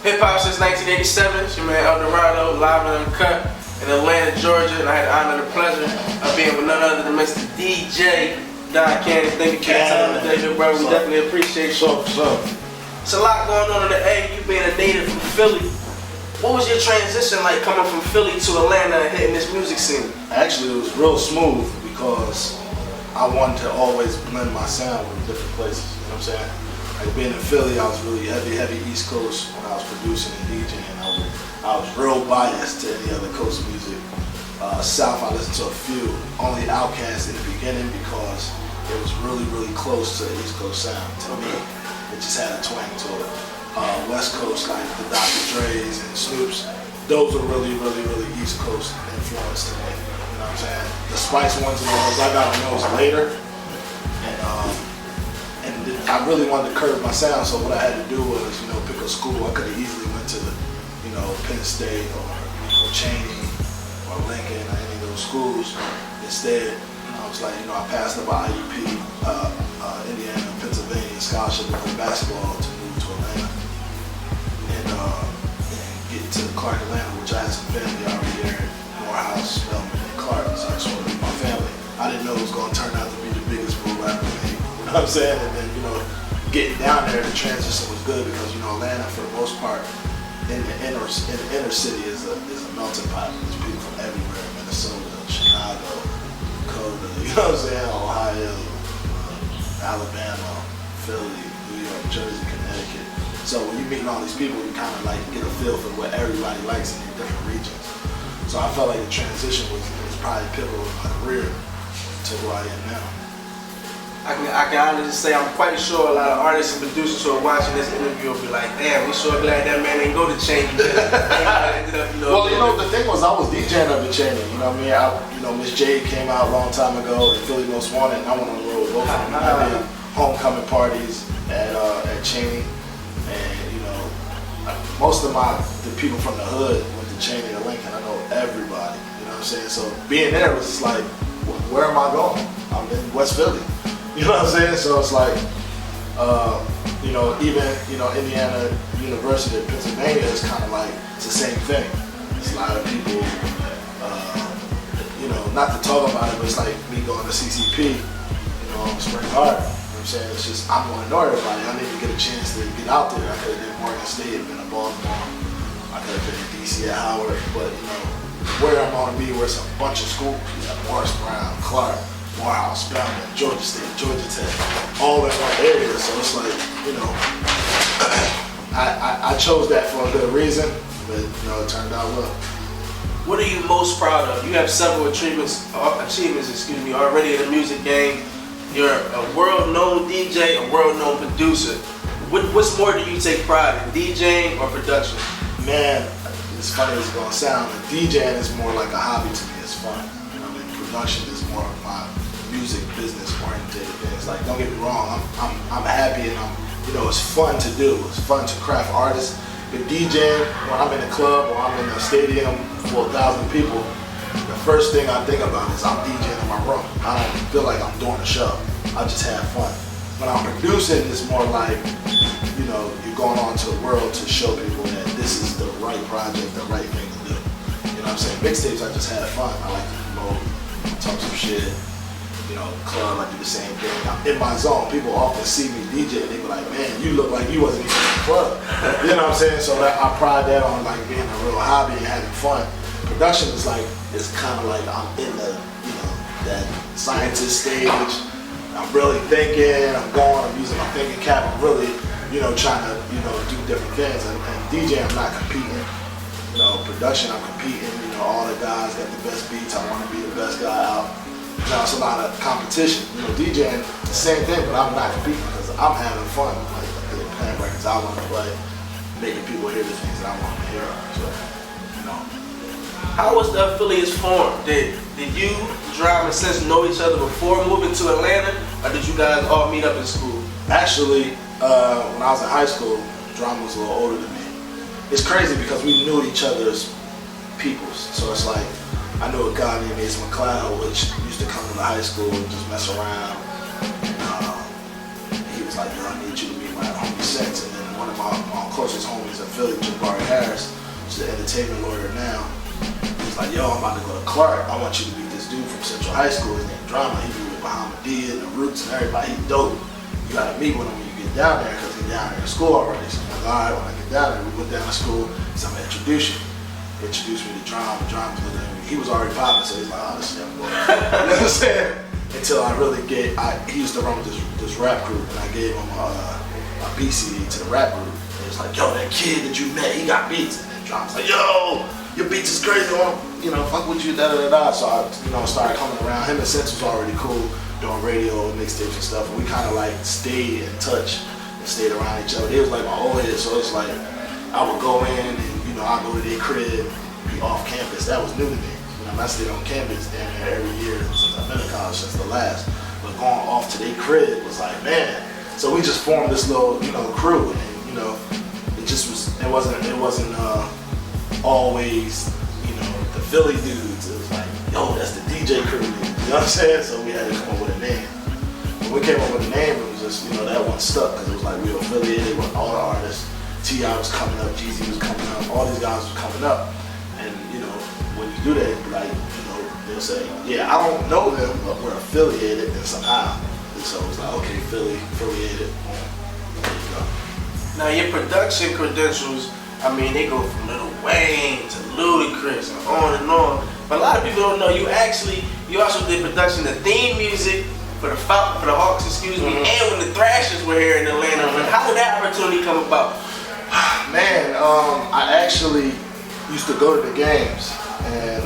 Hip hop since 1987. It's your man El Dorado, live and uncut in Atlanta, Georgia, and I had the honor and the pleasure of being with none other than Mr. DJ Don Cannon. Thank you for your time today, big bro. We definitely appreciate you. It's a lot going on in the A. You being a native from Philly. What was your transition like coming from Philly to Atlanta and hitting this music scene? Actually, it was real smooth because I wanted to always blend my sound with different places. You know what I'm saying? Like being in Philly, I was really heavy East Coast when I was producing and DJing. I was real biased to any other coast music. South, I listened to a few, only Outkast in the beginning because it was really close to the East Coast sound to me. It just had a twang to it. West Coast, like the Dr. Dre's and Snoop's, those were really East Coast influence to me. You know what I'm saying? The Spice ones and all those, I got on those later. And I really wanted to curve my sound, so what I had to do was, pick a school. I could have easily went to the, Penn State or Cheney or Lincoln or any of those schools. Instead, I was like, I passed up an IUP, Indiana, Pennsylvania scholarship to play basketball to move to Atlanta and get to Clark, Atlanta, which I had some family already there, Morehouse, Spelman, and Clark, so I just wanted to meet my family. I didn't know it was going to turn out to be the biggest real rapper thing. You know what I'm saying? And then, getting down there, the transition was good because, Atlanta, for the most part, in the inner city is a melting pot. There's people from everywhere, Minnesota, Chicago, Dakota, you know what I'm saying? Ohio, Alabama, Philly, New York, Jersey, Connecticut. So when you're meeting all these people, you kind of like get a feel for what everybody likes in their different regions. So I felt like the transition was probably pivotal in my career to who I am now. I can honestly say I'm quite sure a lot of artists and producers who are watching this interview will be like, damn, we sure glad that man didn't go to Cheney. Well, the thing was I was DJing up in Cheney, you know what I mean? Miss J came out a long time ago, the Philly Most Wanted, and I went on the road with both of them. I did homecoming parties at Cheney, and most of the people from the hood went to Cheney or Lincoln. I know everybody, you know what I'm saying? So being there was just like, where am I going? I'm in West Philly. You know what I'm saying? So it's like, even, Indiana University of Pennsylvania is kind of like, it's the same thing. It's a lot of people, not to talk about it, but it's like me going to CCP, Spring Garden. You know what I'm saying? It's just, I'm going to know everybody. I need to get a chance to get out there. I could have been Morgan State, been in Baltimore. I could have been in DC at Howard, but, where I'm going to be, where it's a bunch of schools. You got Morris Brown, Clark, Morehouse, Spelman, Georgia State, Georgia Tech, all in one area. So it's like, I chose that for a good reason, but it turned out well. What are you most proud of? You have several achievements already in the music game. You're a world-known DJ, a world-known producer. What's more do you take pride in, DJing or production? Man, as funny as it's gonna sound, DJing is more like a hobby to me. It's fun. Production is more of my music business oriented things. Like, don't get me wrong, I'm happy and it's fun to do. It's fun to craft artists. But DJing, when I'm in a club or I'm in a stadium for 1,000 people, the first thing I think about is I'm DJing in my room. I don't feel like I'm doing a show. I just have fun. When I'm producing, it's more like, you're going on to the world to show people that this is the right project, the right thing to do. You know what I'm saying? Mixtapes, I just have fun. I like to promote, talk some shit. Club, I do the same thing. I'm in my zone. People often see me DJ and they be like, man, you look like you wasn't even in the club. You know what I'm saying? So I pride that on like being a real hobby and having fun. Production is like, it's kind of like I'm in the, that scientist stage. I'm really thinking, I'm using my thinking cap. I'm really, trying to, do different things. And DJ, I'm not competing. Production, I'm competing. All the guys got the best beats. I want to be the best guy out. It's a lot of competition. DJing, the same thing, but I'm not competing because I'm having fun. Like playing records I want to play, making people hear the things that I want to hear. So, How was the Aphilliates formed? Did you, Drum, and Sense know each other before moving to Atlanta, or did you guys all meet up in school? Actually, when I was in high school, Drum was a little older than me. It's crazy because we knew each other's peoples. So it's like, I knew a guy named Ace McLeod, which used to come to the high school and just mess around. He was like, yo, I need you to meet my homie Sense. And then one of my closest homies, Aphilliates, Jabari Harris, she's an entertainment lawyer now. He was like, yo, I'm about to go to Clark. I want you to meet this dude from Central High School. His name Drama. He be with Bahamadia and the Roots and everybody. He's dope. You gotta meet with him when you get down there because he's down there in school already. So I'm like, all right, when I get down there, we went down to school. So I'm gonna introduce you. He introduced me to Drama. Drama looked at me. He was already popping, so he's like, oh, this young boy. You know what I'm saying? Until I really he used to run with this rap group, and I gave him a beat CD to the rap group. And he was like, yo, that kid that you met, he got beats. And then Drama's like, yo, your beats is crazy. I want, fuck with you, da da da da. So I, started coming around. Him and Sense was already cool, doing radio, mixtapes and stuff. And we kind of like stayed in touch and stayed around each other. He was like my old head, so it's like I would go in and I go to their crib, be off campus. That was new to me. I stayed on campus damn near every year since I've been in college, since the last. But going off to their crib was like, man. So we just formed this little, crew, and it wasn't always, the Philly dudes. It was like, yo, that's the DJ crew. You know what I'm saying? So we had to come up with a name. When we came up with a name, it was just, that one stuck because it was like we were affiliated with all the artists. T.I. was coming up, Jeezy was coming up, all these guys were coming up, and when you do that, like, they'll say, yeah, I don't know them, but we're affiliated and somehow. And so it's like, okay, Philly, affiliated, there you go. Now your production credentials, they go from Lil Wayne to Ludacris and on. But a lot of people don't know you also did production, the theme music for the Hawks, and when the Thrashers were here in Atlanta. But how did that opportunity come about? Man, I actually used to go to the games. And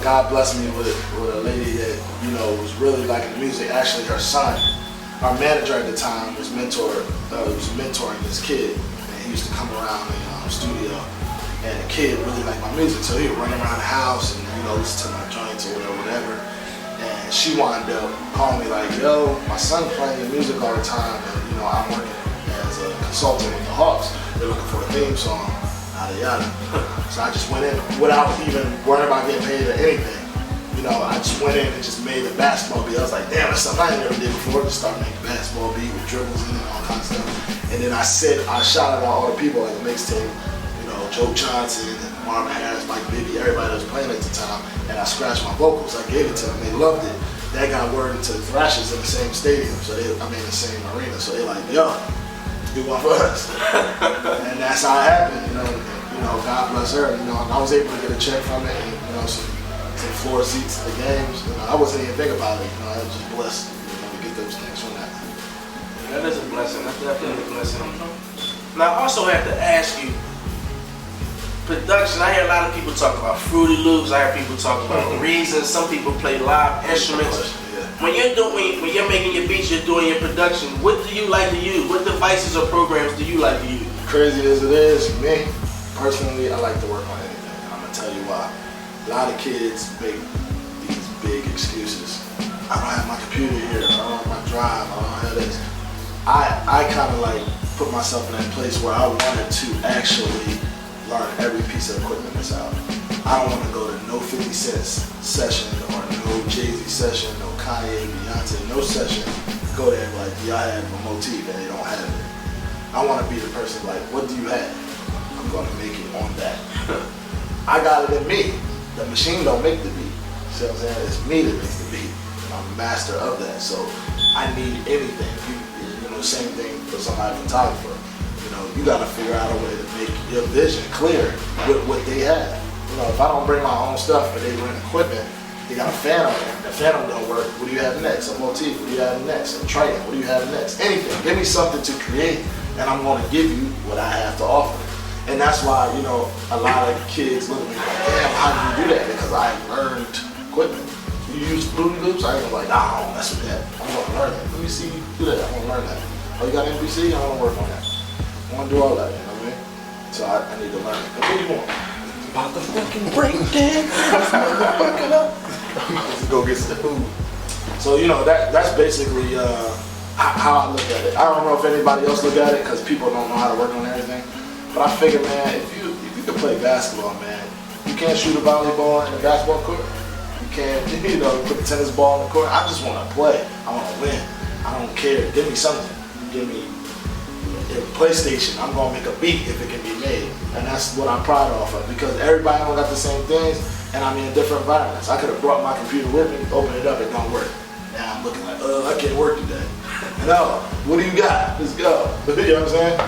God blessed me with a lady that was really liking the music. Actually, her son, our manager at the time, was mentoring this kid, and he used to come around the studio. And the kid really liked my music, so he would run around the house and listen to my joints or whatever. And she wound up calling me like, "Yo, my son playing your music all the time, and I'm working as a consultant with the Hawks. They're looking for a theme song." Yada. So I just went in without even worrying about getting paid or anything. I just went in and just made a basketball beat. I was like, damn, that's something I never did before. Just started making a basketball beat with dribbles in it and all kinds of stuff. And then I shouted out all the people like the mixtape, Joe Johnson and Marvin Harris, Mike Bibby, everybody that was playing at the time. And I scratched my vocals. I gave it to them. They loved it. That got word into the Thrashers in the same stadium. So the same arena. So they're like, yo, do one for us. And that's how it happened, God bless her. I was able to get a check from it and, some floor seats at the games. I wasn't even thinking about it. I was just blessed, to get those things from that. That is a blessing. That's definitely a blessing. Now, I also have to ask you, production. I hear a lot of people talk about Fruity Loops. I hear people talk about Reasons. Some people play live instruments. When you're making your beats, you're doing your production. What do you like to use? What devices or programs do you like to use? Crazy as it is, me personally, I like to work on anything, and I'm gonna tell you why. A lot of kids make these big excuses. I don't have my computer here. I don't have my drive. I don't have this. I kind of like put myself in that place where I wanted to actually learn every piece of equipment that's out. I don't want to go to no 50 Cent session or no Jay-Z session, no Kanye, Beyonce, no session. Go there and be like, yeah, I have a motif, and they don't have it. I want to be the person like, what do you have? I'm going to make it on that. I got it in me. The machine don't make the beat. See what I'm saying? It's me that makes the beat. I'm a master of that. So I need anything. Same thing for somebody photographer. You got to figure out a way to make your vision clear with what they have. If I don't bring my own stuff and they bring equipment, they got a Phantom. The Phantom don't work. What do you have next? A motif. What do you have next? A Triton. What do you have next? Anything. Give me something to create, and I'm going to give you what I have to offer. And that's why, a lot of kids look at me like, damn, how do you do that? Because I learned equipment. You use Fruity Loops? I ain't like, nah, I don't mess with that. I'm going to learn it. Let me see you do that. I want to learn that. Oh, you got MPC? I want to work on that. I want to do all that, you know what I mean? So I need to learn it. What do you want? About to fucking break it. Fucking up. Let's go get some food. So, that's basically how I look at it. I don't know if anybody else look at it because people don't know how to work on everything. But I figure, man, if you can play basketball, man, you can't shoot a volleyball in a basketball court. You can't, put a tennis ball in the court. I just want to play. I want to win. I don't care. Give me something. Give me in PlayStation, I'm gonna make a beat if it can be made, and that's what I'm proud of because everybody don't got the same things, and I'm in different environments. I could have brought my computer with me, open it up, it don't work. Now I'm looking like, I can't work today. No, what do you got? Let's go. You know what I'm saying?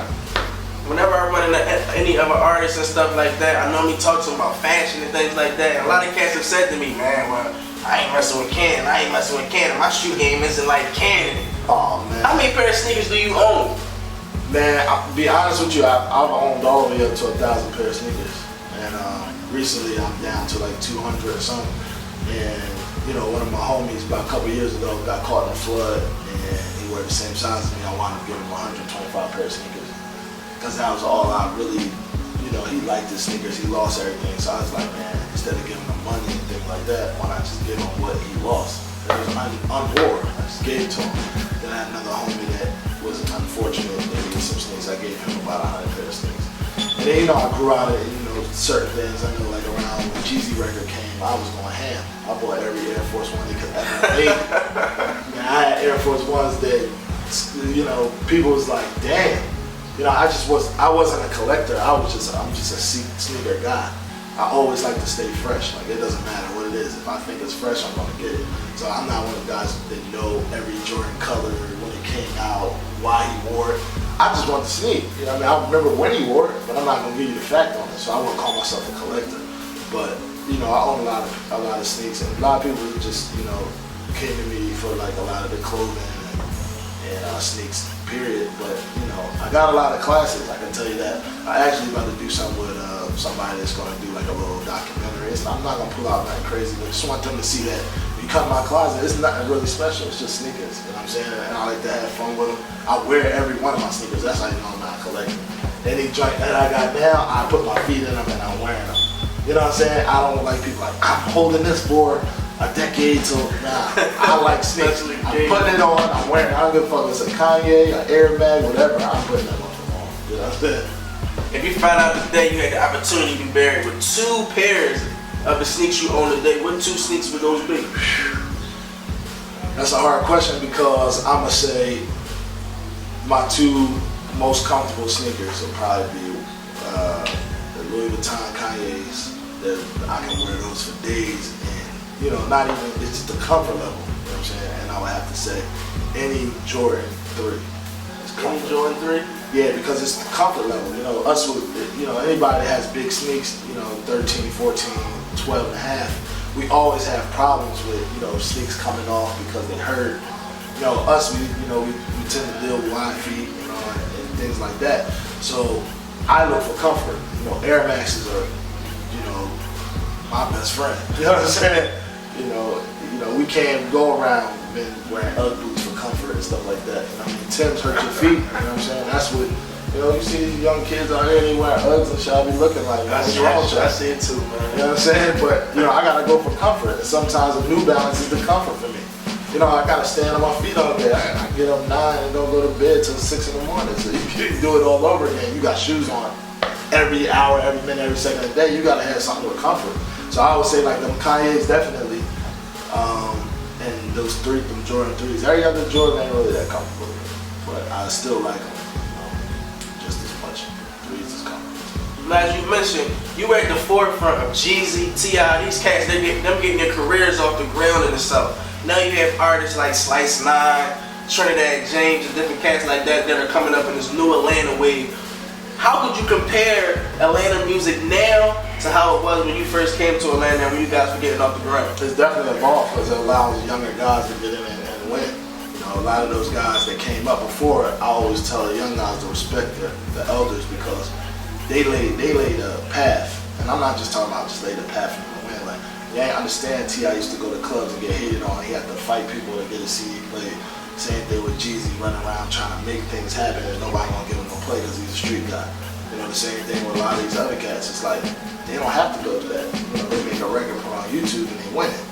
Whenever I run into any other artists and stuff like that, I normally talk to them about fashion and things like that. And a lot of cats have said to me, man, well, I ain't messing with Cannon. I ain't messing with Cannon. My shoe game isn't like Cannon. Oh man. How many pair of sneakers do you own? Man, I'll be honest with you, I've owned all the way up to 1,000 pair of sneakers. And recently I'm down to like 200 or something. And you know, one of my homies about a couple years ago got caught in a flood and he wore the same size as me. I wound up giving him 125 pair of sneakers. Because that was all I really, you know, he liked his sneakers, he lost everything. So I was like, man, instead of giving him money and things like that, why not just give him what he lost? It was unwore, I just gave it to him. Then I had another homie that was unfortunate, that needed some sneakers. I gave him about 100 pair of sneakers. And then, you know, I grew out of, you know, certain things. I know like around when Jeezy record came, I was going ham. I bought every Air Force One they could ever make. Man, I had Air Force Ones that, you know, people was like, damn. You know, I wasn't a collector. I'm just a sneaker guy. I always like to stay fresh. Like, it doesn't matter what it is. If I think it's fresh, I'm gonna get it. So I'm not one of the guys that know every Jordan color, when it came out, why he wore it. I just want to sneak. You know what I mean? I remember when he wore it, but I'm not gonna give you the fact on it. So I wouldn't call myself a collector. But you know, I own a lot of sneaks, and a lot of people just, you know, came to me for like a lot of the clothing and sneaks, period. But you know, I got a lot of classics, I can tell you that. I actually about to do something with somebody that's gonna do like a little documentary. I'm not gonna pull out nothing crazy, but I just want them to see that when you come to my closet, it's nothing really special, it's just sneakers, you know what I'm saying? And I like to have fun with them. I wear every one of my sneakers, that's how you know I'm not collecting. Any joint that I got now, I put my feet in them and I'm wearing them. You know what I'm saying? I don't like people like, I'm holding this for a decade till now. I like sneakers. I'm putting it on, I'm wearing it. I don't give a fuck if it's a Kanye, an Air Mag, whatever, I'm putting that on. You know what I'm saying? If you find out today you had the opportunity to be buried with 2 pairs of the sneaks you own today, what 2 sneaks would those be? That's a hard question because I'm gonna say my 2 most comfortable sneakers will probably be the Louis Vuitton Kanye's. That I can wear those for days, and you know, not even, it's just the comfort level. You know what I'm saying? And I would have to say any Jordan 3. Any Jordan 3? Yeah, because it's the comfort level. You know, us with, you know, anybody that has big sneaks, you know, 13, 14, 12 and a half, we always have problems with, you know, sneaks coming off because they hurt. You know, us, we tend to deal with wide feet, you know, and things like that. So I look for comfort. You know, Air Maxes are, you know, my best friend. You know what I'm saying? You know, we can't go around wearing Ugg boots for comfort and stuff like that. You know, I mean, Tim's hurt your feet. You know what I'm saying? That's what, you know, you see these young kids out here, they wear Uggs and shit, I be looking like, what's wrong with you? I see it too, man. You know what I'm saying? But, you know, I gotta go for comfort. And sometimes a New Balance is the comfort for me. You know, I gotta stand on my feet all day. I get up 9 and don't go to bed till 6 in the morning. So you can do it all over again. You got shoes on every hour, every minute, every second of the day. You gotta have something with comfort. So I would say like them Kanye's definitely, and those 3, them Jordan 3s. Every other Jordan ain't really that comfortable, but I still like them just as much. 3s is comfortable. As you mentioned, you were at the forefront of Jeezy, T.I. These cats, them getting their careers off the ground in the South. Now you have artists like Slice 9, Trinidad James, and different cats like that that are coming up in this new Atlanta wave. How could you compare Atlanta music now to how it was when you first came to Atlanta and when you guys were getting off the ground? It's definitely evolved because it allows younger guys to get in and win. You know, a lot of those guys that came up before, I always tell the young guys to respect the elders because they laid a path. And I'm not just talking about just lay the path for them to win. Like, you ain't understand T.I. used to go to clubs and get hated on. He had to fight people to get a CD played. Same thing with Jeezy running around trying to make things happen and nobody gonna give him no play because he's a street guy. You know, the same thing with a lot of these other cats. It's like, they don't have to go to that. You know, they make a record put on YouTube and they win it.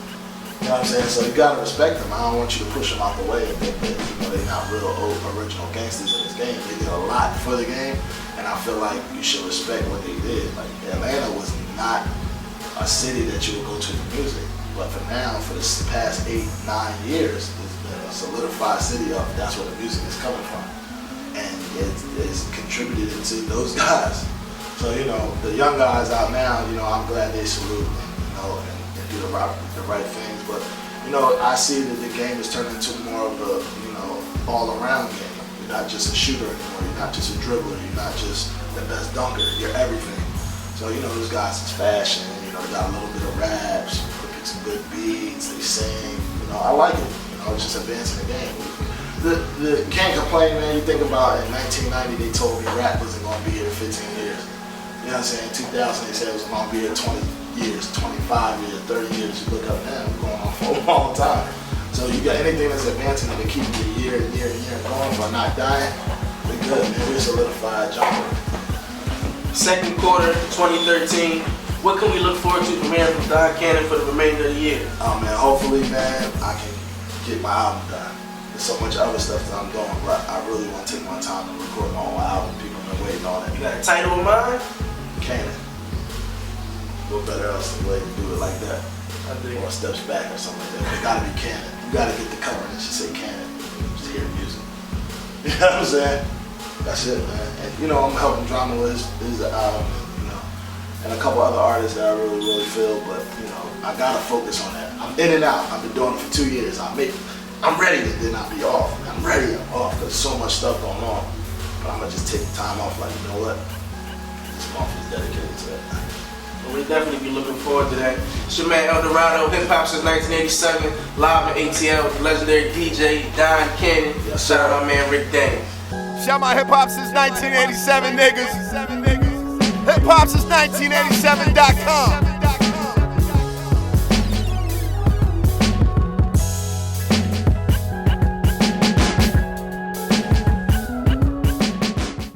You know what I'm saying? So you gotta respect them. I don't want you to push them out the way and think that, you know, they're not real old original gangsters in this game. They did a lot for the game, and I feel like you should respect what they did. Like, Atlanta was not a city that you would go to for music. But for now, for the past 8-9 years, it's been a solidified city of that's where the music is coming from. And it's contributed to those guys. So, you know, the young guys out now, you know, I'm glad they salute and do the right things. But, you know, I see that the game is turning into more of a, you know, all-around game. You're not just a shooter anymore. You're not just a dribbler. You're not just the best dunker. You're everything. So, you know, those guys is fashion. You know, they got a little bit of raps. They pick some good beats. They sing. You know, I like it. You know, it's just advancing the game. The can't complain, man. You think about in 1990, they told me rap wasn't going to be here 15 years. You know what I'm saying? In 2000, they said it was going to be here 20 years, 25 years, 30 years. You look up now, we're going on for a long time. So you got anything that's advancing and keeping the year and year and year going but not dying, we're good, man. We're solidified genre. Second quarter 2013. What can we look forward to from hearing from Don Cannon for the remainder of the year? Oh man, hopefully, man, I can get my album done. There's so much other stuff that I'm doing, but I really want to take my time to record my own album. People have been waiting on it. You got a title in mind? Cannon. What better else than way to do it like that? I think. Or steps back or something like that. It gotta be Cannon. You gotta get the cover and it should say Cannon. Just hear the music. You know what I'm saying? That's it, man. And you know, I'm helping Drama with his album, you know, and a couple other artists that I really, really feel, but you know, I gotta focus on that. I'm in and out. I've been doing it for 2 years. I'm ready to then I'll be off. I'm ready, I'm off. There's so much stuff going on. But I'm gonna just take the time off, like, you know what? This month is dedicated to that. Well, we'll definitely be looking forward to that. It's your man El Dorado, hip hop since 1987, live in ATL with the legendary DJ Don Cannon. Yes, shout out my man Rick Dane. Shout my hip hop since 1987 niggas. Hip hop since 1987.com.